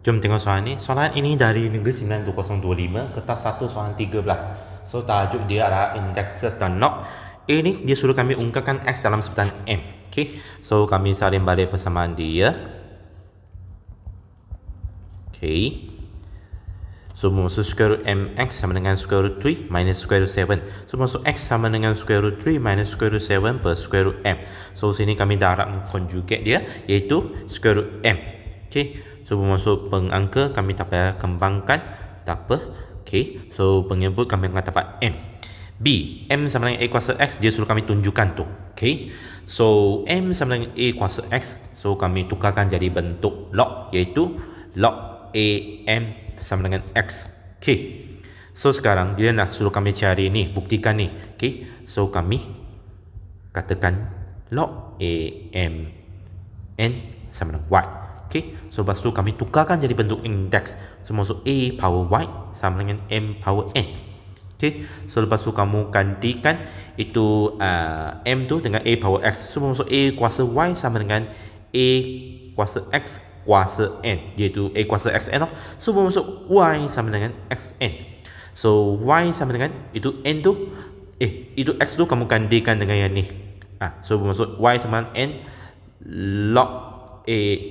Jom tengok soalan ni. Soalan ini dari negeri 92025, kertas 1 soalan 13. So tajuk dia adalah indeks serta not. Ini dia suruh kami ungkapkan X dalam sebutan M. Okay. So kami salin balik persamaan dia. Okay. So maksud square root mx sama dengan square root 3 minus square root 7. So maksud x sama dengan square root 3 minus square root 7 per square root m. So sini kami darab conjugate dia, iaitu square root m. Okay. So bermaksud pengangka kami tak payah kembangkan, tak apa. Okay. So penginput kami akan dapat m. B, m sama dengan a kuasa x, dia suruh kami tunjukkan tu. Okay. So m sama dengan a kuasa x, so kami tukarkan jadi bentuk log, iaitu log am sama dengan x. Okay. So sekarang dia nak suruh kami cari ni, buktikan ni. Okay. So kami katakan log am n sama dengan y. Okay. So lepas tu kami tukarkan jadi bentuk indeks. So maksud a power y sama dengan m power n. Okay. So lepas tu kamu gantikan itu m tu dengan a power x. So maksud a kuasa y sama dengan a kuasa x kuasa n, iaitu a kuasa xn. So bermaksud y sama dengan xn. So y sama dengan itu n tu, itu x tu kamu gantikan dengan yang ni. So bermaksud y sama dengan n log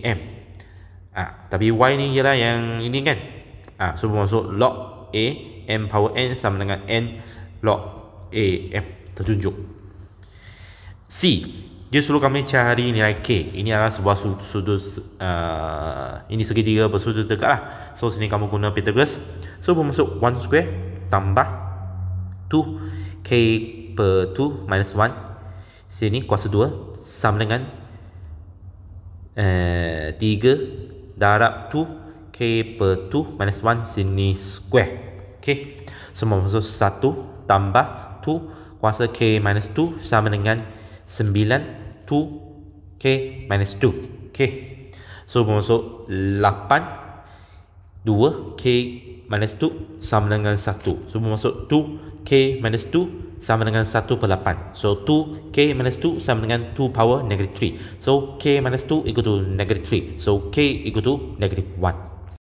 am. Tapi y ni ialah yang ini kan. So bermaksud log a m power n sama dengan n log am, tertunjuk. C, dia suruh kami cari nilai K. Ini adalah sebuah sudut ini segitiga bersudut dekat lah. So sini kamu guna Pythagoras. So bermaksud 1 square tambah 2 K per 2 minus 1. Sini kuasa 2 sama dengan 3 darab 2 K per 2 minus 1 sini square. Okay. So bermaksud 1 tambah 2 kuasa K minus 2 sama dengan 9 2 K minus 2. Okay. So bermaksud 8 2 K minus 2 sama dengan 1. So bermaksud 2 K minus 2 sama dengan 1 per 8. So 2 K minus 2 sama dengan 2 power negative 3. So K minus 2 equal to negative 3. So K equal to negative 1.